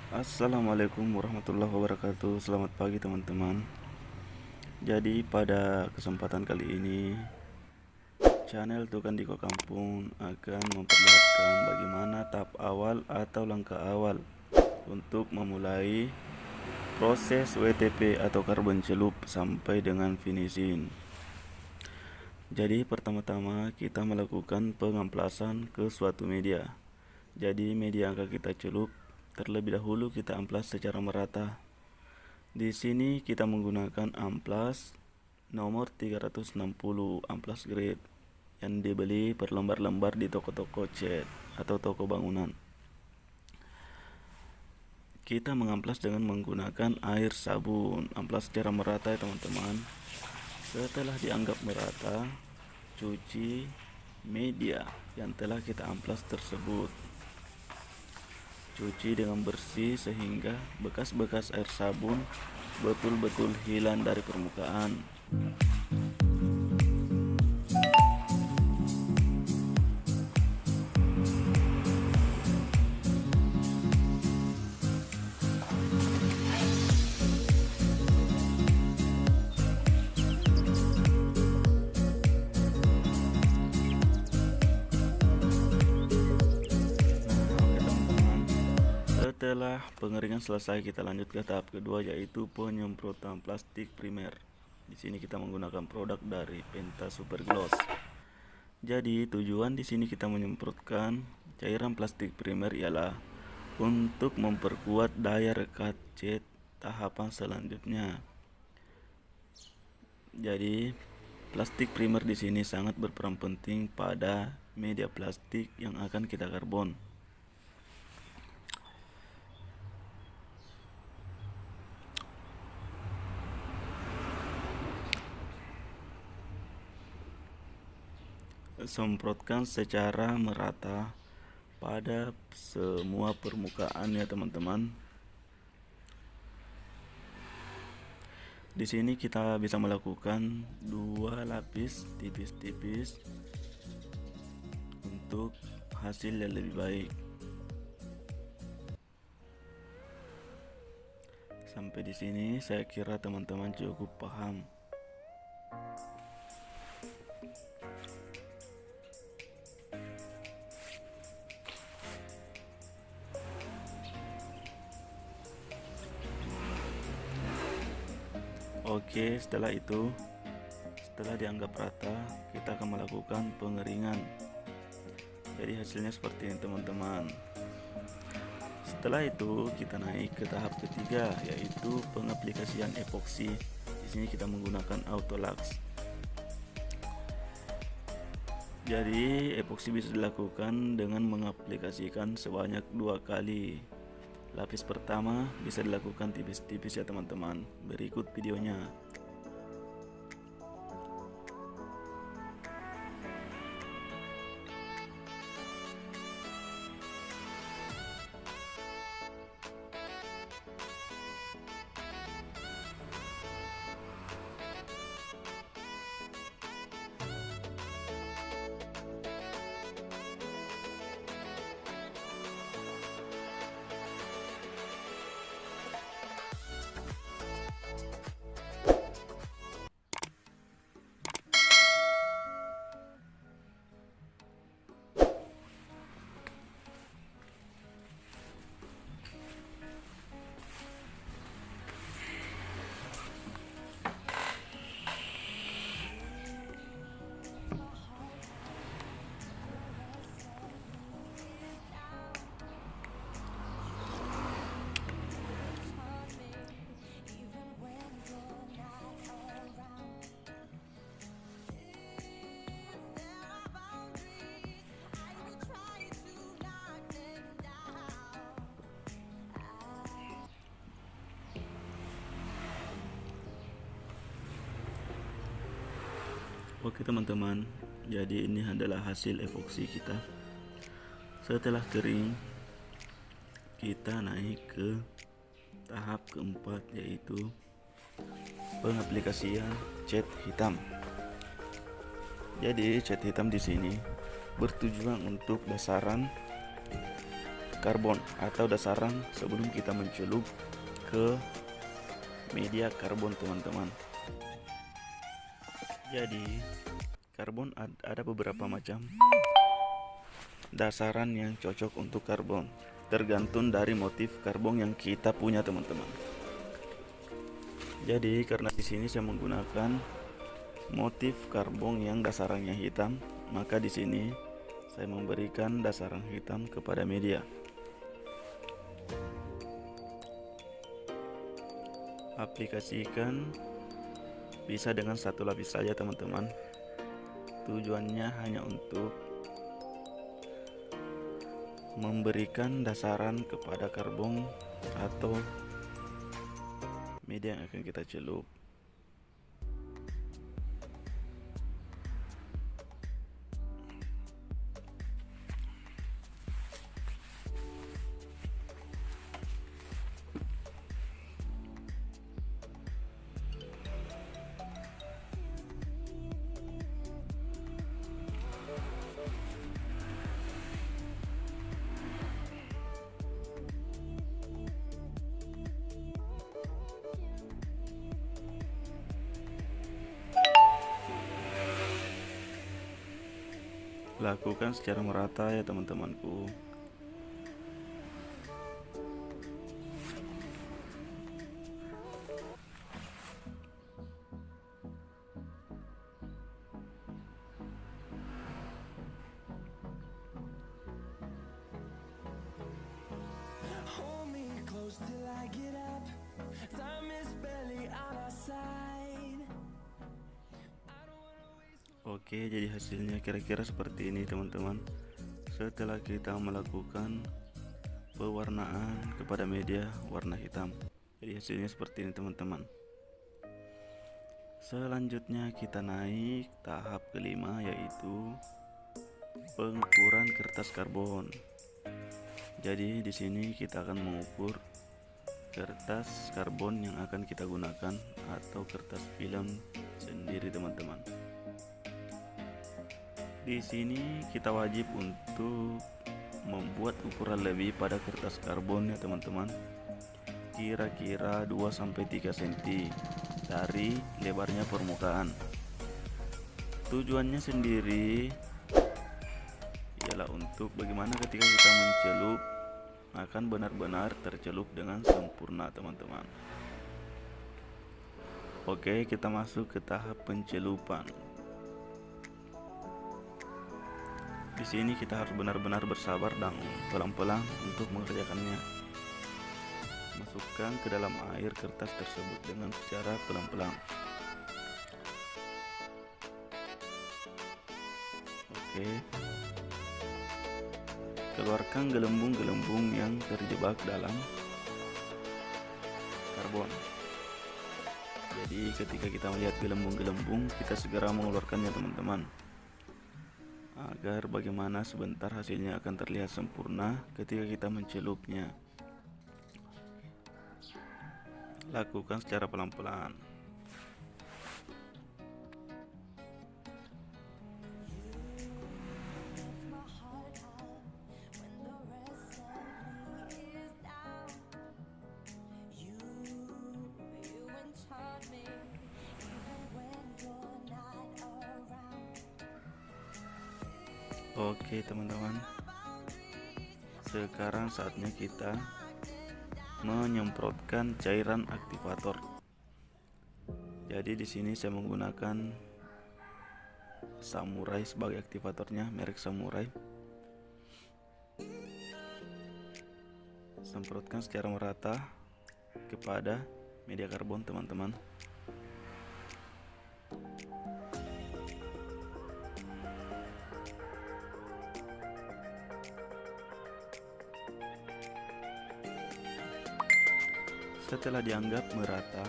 Assalamualaikum warahmatullahi wabarakatuh. Selamat pagi teman-teman. Jadi pada kesempatan kali ini, channel Tukan Diko Kampung akan memperlihatkan bagaimana tahap awal atau langkah awal untuk memulai proses WTP atau karbon celup sampai dengan finishing. Jadi pertama-tama kita melakukan pengamplasan ke suatu media. Jadi media yang akan kita celup terlebih dahulu kita amplas secara merata. Di sini kita menggunakan amplas nomor 360 amplas grade yang dibeli per lembar-lembar di toko-toko cat atau toko bangunan. Kita mengamplas dengan menggunakan air sabun. Amplas secara merata ya teman-teman. Setelah dianggap merata, cuci media yang telah kita amplas tersebut. Cuci dengan bersih sehingga bekas-bekas air sabun betul-betul hilang dari permukaan. Setelah pengeringan selesai, kita lanjut ke tahap kedua, yaitu penyemprotan plastik primer. Di sini kita menggunakan produk dari Penta Super Gloss. Jadi tujuan di sini kita menyemprotkan cairan plastik primer ialah untuk memperkuat daya rekat cat tahapan selanjutnya. Jadi plastik primer di sini sangat berperan penting pada media plastik yang akan kita karbon. Semprotkan secara merata pada semua permukaan ya teman-teman. Di sini kita bisa melakukan 2 lapis tipis-tipis untuk hasil yang lebih baik. Sampai di sini saya kira teman-teman cukup paham. Oke, setelah itu, setelah dianggap rata, kita akan melakukan pengeringan. Jadi hasilnya seperti ini teman-teman. Setelah itu kita naik ke tahap ketiga, yaitu pengaplikasian epoksi. Di sini kita menggunakan Autolux. Jadi epoksi bisa dilakukan dengan mengaplikasikan sebanyak 2 kali. Lapis pertama bisa dilakukan tipis-tipis ya teman-teman. Berikut videonya. Oke teman-teman, jadi ini adalah hasil epoksi kita. Setelah kering, kita naik ke tahap keempat, yaitu pengaplikasian cat hitam. Jadi cat hitam di sini bertujuan untuk dasaran karbon atau dasaran sebelum kita mencelup ke media karbon, teman-teman. Jadi karbon ada beberapa macam dasaran yang cocok untuk karbon, tergantung dari motif karbon yang kita punya, teman-teman. Jadi karena di sini saya menggunakan motif karbon yang dasarannya hitam, maka di sini saya memberikan dasaran hitam kepada media. Aplikasikan bisa dengan satu lapis saja, teman-teman. Tujuannya hanya untuk memberikan dasaran kepada karbon atau media yang akan kita celup. Lakukan secara merata ya, teman-temanku. Oke, jadi hasilnya kira-kira seperti ini, teman-teman. Setelah kita melakukan pewarnaan kepada media warna hitam, jadi hasilnya seperti ini, teman-teman. Selanjutnya kita naik tahap kelima, yaitu pengukuran kertas karbon. Jadi di sini kita akan mengukur kertas karbon yang akan kita gunakan atau kertas film sendiri, teman-teman. Di sini kita wajib untuk membuat ukuran lebih pada kertas karbon ya, teman-teman. Kira-kira 2-3 cm dari lebarnya permukaan. Tujuannya sendiri ialah untuk bagaimana ketika kita mencelup akan benar-benar tercelup dengan sempurna, teman-teman. Oke, kita masuk ke tahap pencelupan. Di sini kita harus benar-benar bersabar dan pelan-pelan untuk mengerjakannya. Masukkan ke dalam air kertas tersebut dengan cara pelan-pelan. Oke. Keluarkan gelembung-gelembung yang terjebak dalam karbon. Jadi ketika kita melihat gelembung-gelembung, kita segera mengeluarkannya, teman-teman, agar bagaimana sebentar hasilnya akan terlihat sempurna ketika kita mencelupnya. Lakukan secara pelan-pelan. Oke, teman-teman. Sekarang saatnya kita menyemprotkan cairan aktivator. Jadi di sini saya menggunakan Samurai sebagai aktivatornya, merek Samurai. Semprotkan secara merata kepada media karbon, teman-teman. Setelah dianggap merata,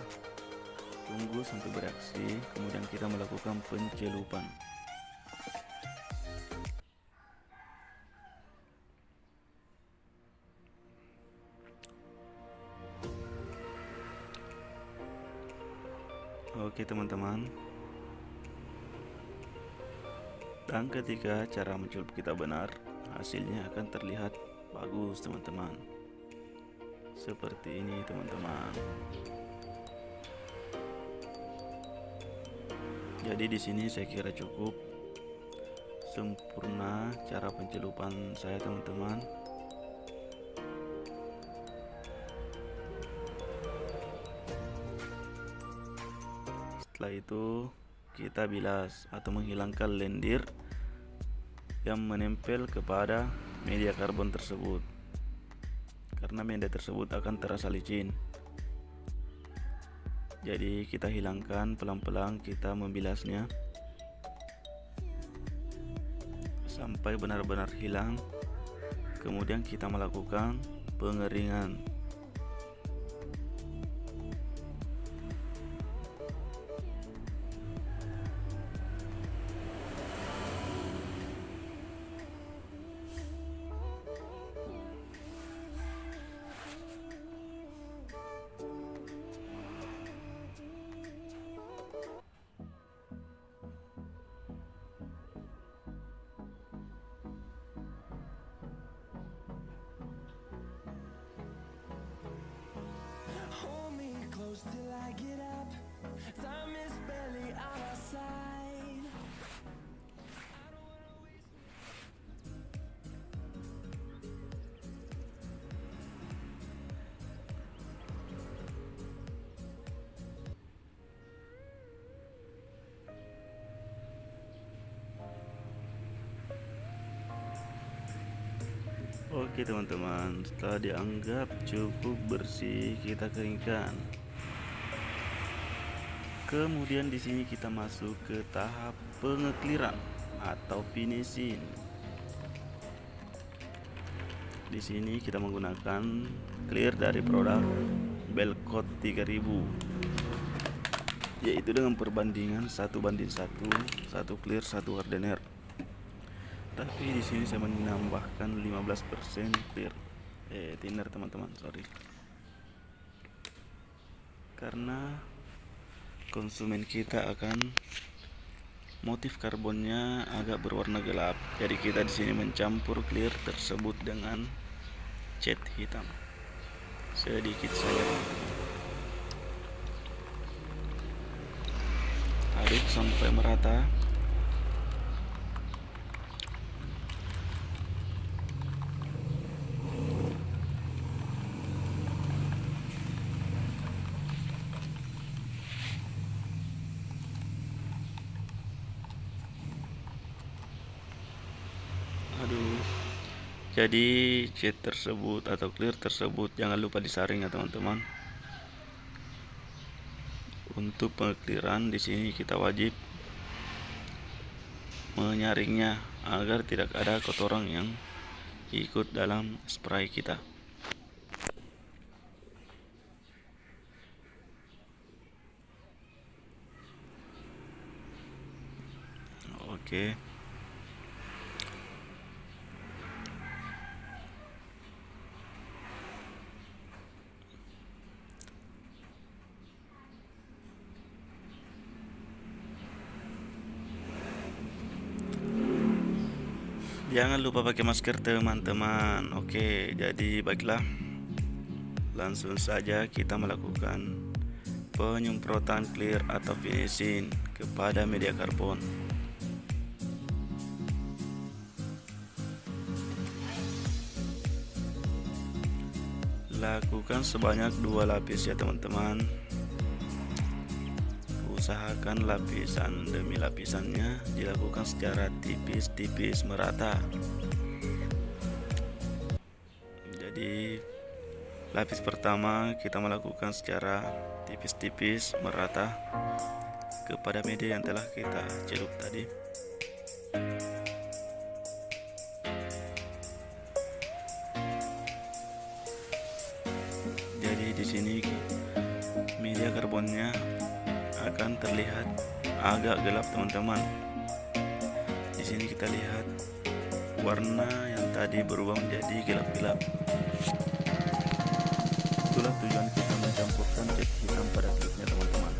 tunggu sampai bereaksi, kemudian kita melakukan pencelupan. Oke, teman-teman. Dan ketika cara mencelup kita benar, hasilnya akan terlihat bagus teman-teman. Seperti ini teman-teman. Jadi di sini saya kira cukup sempurna cara pencelupan saya teman-teman. Setelah itu kita bilas atau menghilangkan lendir yang menempel kepada media karbon tersebut, karena media tersebut akan terasa licin. Jadi kita hilangkan pelan-pelan, kita membilasnya sampai benar-benar hilang. Kemudian kita melakukan pengeringan. Hold me close till I get up. Time is barely on our side. Oke teman-teman, setelah dianggap cukup bersih, kita keringkan. Kemudian di sini kita masuk ke tahap pengekliran atau finishing. Di sini kita menggunakan clear dari produk Belcoat 3000, yaitu dengan perbandingan 1:1, 1 clear 1 hardener. Tapi di sini saya menambahkan 15% clear thinner teman-teman, sorry. Karena konsumen kita akan motif karbonnya agak berwarna gelap, jadi kita di sini mencampur clear tersebut dengan cat hitam sedikit saja teman-teman. Aduk sampai merata. Jadi cat tersebut atau clear tersebut jangan lupa disaring ya teman-teman. Untuk pengekliran di sini kita wajib menyaringnya agar tidak ada kotoran yang ikut dalam spray kita. Oke. Jangan lupa pakai masker teman-teman. Oke, jadi baiklah, langsung saja kita melakukan penyemprotan clear atau finishing kepada media karbon. Lakukan sebanyak 2 lapis ya teman-teman. Usahakan lapisan demi lapisannya dilakukan secara tipis-tipis merata. Jadi lapis pertama kita melakukan secara tipis-tipis merata kepada media yang telah kita celup tadi. Jadi di sini media karbonnya akan terlihat agak gelap teman-teman. Di sini kita lihat warna yang tadi berubah menjadi gelap-gelap. Itulah tujuan kita mencampurkan cat hitam pada klipnya teman-teman.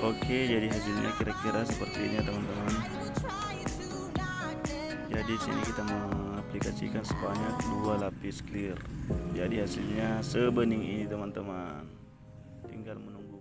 Oke, jadi hasilnya kira-kira seperti ini ya teman-teman. Jadi sini kita mengaplikasikan sebanyak 2 lapis clear. Jadi hasilnya sebening ini teman-teman. Tinggal menunggu